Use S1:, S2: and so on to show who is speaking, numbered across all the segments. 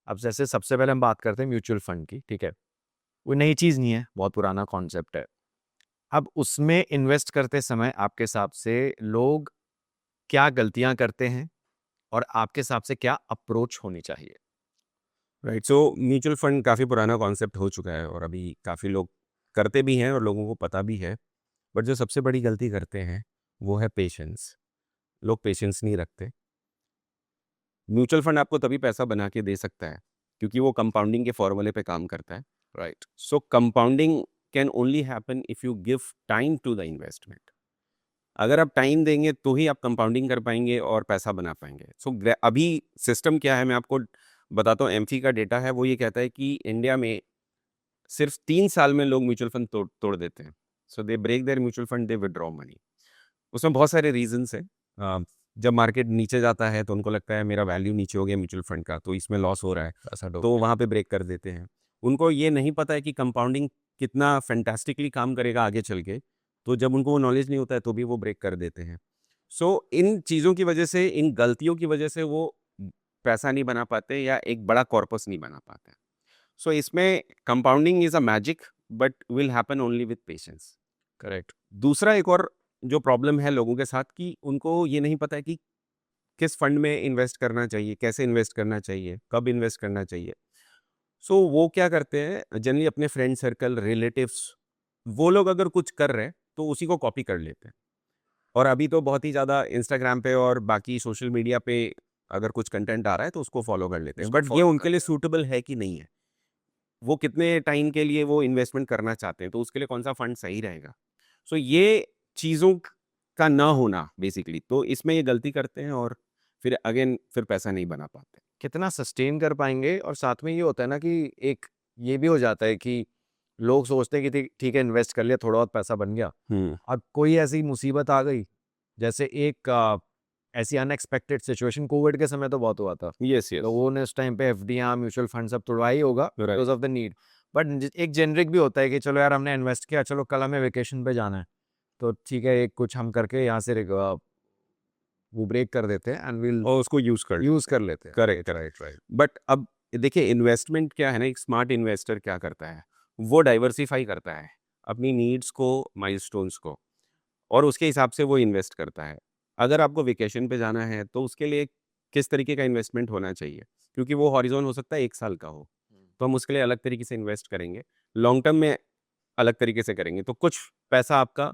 S1: अब जैसे सबसे पहले हम बात करते हैं म्यूचुअल फंड की, ठीक है? वो नई चीज़ नहीं है, बहुत पुराना कॉन्सेप्ट है। अब उसमें इन्वेस्ट करते समय आपके हिसाब से लोग क्या गलतियाँ करते हैं और आपके हिसाब से क्या अप्रोच होनी चाहिए?
S2: राइट। सो म्यूचुअल फंड काफ़ी पुराना कॉन्सेप्ट हो चुका है और अभी काफ़ी लोग करते भी हैं और लोगों को पता भी है। बट जो सबसे बड़ी गलती करते हैं वो है पेशेंस। लोग पेशेंस नहीं रखते। म्यूचुअल फंड आपको तभी पैसा बना के दे सकता है क्योंकि वो कंपाउंडिंग के फॉर्मूले पे काम करता है।
S1: Right.
S2: So compounding can only happen if you give time to the investment. अगर आप टाइम देंगे तो ही आप कंपाउंडिंग कर पाएंगे और पैसा बना पाएंगे। अभी सिस्टम क्या है मैं आपको बताता हूँ। एमफी का डेटा है, वो ये कहता है कि इंडिया में सिर्फ 3 साल में लोग म्यूचुअल फंड तोड़ तोड़ देते हैं। So they break their mutual fund, they withdraw money. उसमें बहुत सारे रीज़न्स हैं। जब मार्केट नीचे जाता है तो उनको लगता है मेरा वैल्यू नीचे हो गया म्यूचुअल फंड का, तो इसमें लॉस हो रहा है,
S1: ऐसा डो
S2: तो वहाँ पे ब्रेक कर देते हैं। उनको ये नहीं पता है कि कंपाउंडिंग कितना फैंटास्टिकली काम करेगा आगे चल के, तो जब उनको वो नॉलेज नहीं होता है तो भी वो ब्रेक कर देते हैं। सो इन चीज़ों की वजह से, इन गलतियों की वजह से वो पैसा नहीं बना पाते या एक बड़ा कॉर्पस नहीं बना पाते। सो इसमें compounding is a magic but will happen only with patience.
S1: Correct.
S2: दूसरा एक और जो प्रॉब्लम है लोगों के साथ कि उनको ये नहीं पता है कि किस फंड में इन्वेस्ट करना चाहिए, कैसे इन्वेस्ट करना चाहिए, कब इन्वेस्ट करना चाहिए। सो वो क्या करते हैं जनरली अपने फ्रेंड सर्कल, रिलेटिव्स, वो लोग अगर कुछ कर रहे हैं तो उसी को कॉपी कर लेते हैं। और अभी तो बहुत ही ज़्यादा इंस्टाग्राम पे और बाकी सोशल मीडिया पे अगर कुछ कंटेंट आ रहा है तो उसको फॉलो कर लेते हैं।
S1: उसको
S2: बट ये
S1: फॉलो
S2: उनके लिए
S1: करते हैं।
S2: सूटेबल है कि नहीं है? वो कितने टाइम के लिए वो इन्वेस्टमेंट करना चाहते हैं, तो उसके लिए कौन-सा फंड सही रहेगा? सो ये चीज़ों का ना होना बेसिकली, तो इसमें ये गलती करते हैं और फिर अगेन फिर पैसा नहीं बना पाते।
S1: कितना सस्टेन कर पाएँगे और साथ में ये होता है ना कि एक ये भी हो जाता है कि लोग सोचते हैं कि ठीक है इन्वेस्ट कर लिया, थोड़ा बहुत पैसा बन गया।
S2: हुँ।
S1: अब कोई ऐसी मुसीबत आ गई, जैसे एक ऐसी अनएक्सपेक्टेड सिचुएशन कोविड के समय तो बहुत हुआ था।
S2: Yes, yes.
S1: लोगों ने उस टाइम पे एफडीआँ, म्यूचुअल फंड सब तुड़वाया ही होगा because
S2: right.
S1: Of the need. But ज एक जेनेरिक भी होता है कि चलो यार हमने इन्वेस्ट किया, चलो कल हमें वेकेशन पे जाना है। तो ठीक है, एक कुछ हम करके यहाँ से वो ब्रेक कर देते हैं एंड विल
S2: और उसको यूज़ कर
S1: यूज़
S2: लेते हैं।
S1: कर लेते हैं।
S2: Correct,
S1: right, right,
S2: correct.
S1: Right.
S2: But अब देखिए इन्वेस्टमेंट क्या है ना, एक स्मार्ट इन्वेस्टर क्या करता है, वो डाइवर्सिफ़ाई करता है अपनी नीड्स को, माइलस्टोन्स को, और उसके हिसाब से वो इन्वेस्ट करता है। अगर आपको वेकेशन पे जाना है तो उसके लिए किस तरीके का इन्वेस्टमेंट होना चाहिए? क्योंकि वो हॉरिज़ॉन हो सकता है 1 साल का हो, तो हम उसके लिए अलग तरीके से इन्वेस्ट करेंगे। लॉन्ग टर्म में अलग तरीके से करेंगे। तो कुछ पैसा आपका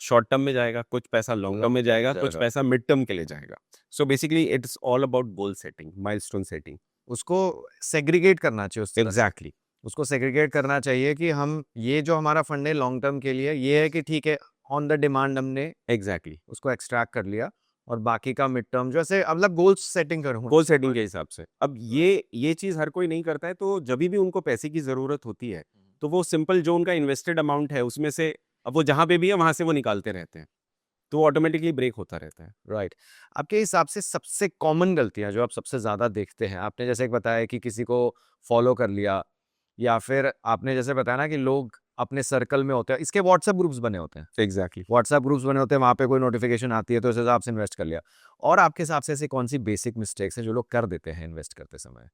S2: शॉर्ट टर्म में जाएगा, कुछ पैसा लॉन्ग टर्म
S1: लॉन्ग
S2: में
S1: टर्म में
S2: जाएगा, कुछ
S1: जाएगा।
S2: पैसा मिड टर्म के लिए जाएगा। So basically it's all about goal setting, milestone setting.
S1: उसको सेग्रीगेट करना चाहिए उस तरह से।
S2: एग्ज़ैक्टली,
S1: उसको सेग्रीगेट करना चाहिए कि हम ये जो हमारा फंड है लॉन्ग टर्म के लिए, ये है कि ठीक है ऑन द डिमांड हमने
S2: एग्ज़ैक्टली।
S1: उसको एक्सट्रैक्ट कर लिया और बाकी का मिड टर्म जो ऐसे मतलब गोल सेटिंग कर होनी
S2: गोल
S1: चाहिए
S2: सेटिंग के
S1: हमारी।
S2: हिसाब से। अब
S1: राइट।
S2: ये चीज़ हर कोई नहीं करता है, तो जभी भी उनको पैसे की ज़रूरत होती है, तो वो सिंपल जो उनका इन्वेस्टेड अमाउंट है, उसमें से अब वो जहाँ पे भी है, वहाँ से वो निकालते रहते हैं। तो वो ऑटोमैटिकली ब्रेक होता रहता है।
S1: राइट। आपके हिसाब से सबसे कॉमन गलतियाँ जो आप सबसे ज़्यादा देखते हैं, आपने जैसे एक बताया कि किसी को फॉलो कर लिया या फिर आपने जैसे बताया ना कि लोग अपने सर्कल में होते हैं, इसके व्हाट्सएप ग्रुप्स बने होते हैं।
S2: एग्ज़ैक्टली।
S1: व्हाट्सएप ग्रुप्स बने होते हैं, वहाँ पे कोई नोटिफ़िकेशन आती है तो उस हिसाब से इन्वेस्ट कर लिया। और आपके हिसाब से ऐसी कौन-सी बेसिक मिस्टेक्स हैं जो लोग कर देते हैं इन्वेस्ट करते समय?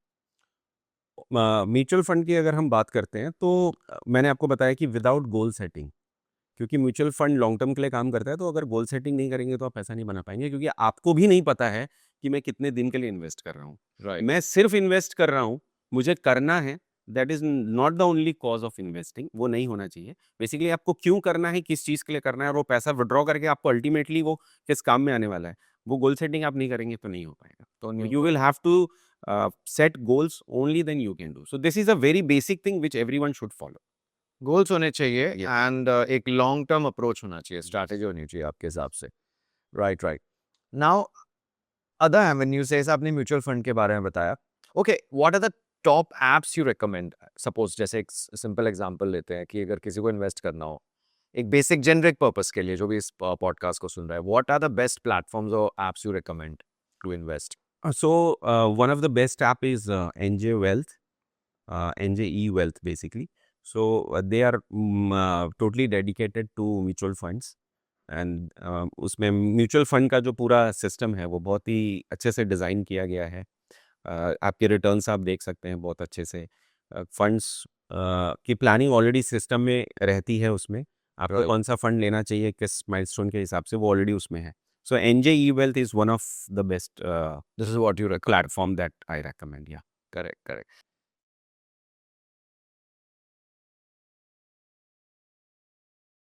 S2: म्यूचुअल फंड की अगर हम बात करते हैं, तो मैंने आपको बताया कि विदाउट गोल सेटिंग, क्योंकि म्यूचुअल फंड लॉन्ग टर्म के लिए काम करता है, तो अगर गोल सेटिंग नहीं करेंगे तो आप पैसा नहीं बना पाएँगे, क्योंकि आपको भी नहीं पता है कि मैं कितने दिन के लिए इन्वेस्ट कर रहा हूँ।
S1: राइट।
S2: मैं सिर्फ़ इन्वेस्ट कर रहा हूँ, मुझे करना है, that is not the only cause of investing, वो नहीं होना चाहिए। बेसिकली आपको क्यों करना है, किस चीज़ के लिए करना है और वो पैसा विथड्रॉ करके आपको अल्टीमेटली वो किस काम में आने वाला है, वो गोल सेटिंग आप नहीं करेंगे तो नहीं हो पाएगा।
S1: तो
S2: तो
S1: नहीं
S2: यू
S1: हो
S2: will have to set goals, only then you can do. So this is a very basic thing which everyone should follow.
S1: Goals होने चाहिए
S2: येस।
S1: एंड एक लॉन्ग टर्म अप्रोच होना चाहिए, स्ट्रैटेजी होनी चाहिए आपके हिसाब से। Right, right. Now other avenues जैसे आपने म्यूचुअल फंड के बारे में बताया। Okay, what are the top apps you recommend? Suppose जैसे एक सिंपल एग्जांपल लेते हैं कि अगर किसी को इन्वेस्ट करना हो, एक बेसिक जेनेरिक पर्पस के लिए जो भी इस पॉडकास्ट को सुन रहा है, what are the best platforms और apps you recommend to invest?
S2: One of the best app is NJ Wealth, NJE Wealth basically. So they are totally dedicated to mutual funds and उसमें mutual fund का जो पूरा system है वो बहुत ही अच्छे से डिज़ाइन किया गया है। आपके रिटर्न्स आप देख सकते हैं बहुत अच्छे से। फंड्स की प्लानिंग ऑलरेडी सिस्टम में रहती है उसमें। आपको
S1: Right.
S2: कौन सा फंड लेना चाहिए, किस माइलस्टोन के हिसाब से, वो ऑलरेडी उसमें है। So NJ e wealth is one of the best
S1: This is what you recommend.
S2: Platform that I recommend या।
S1: Correct, correct.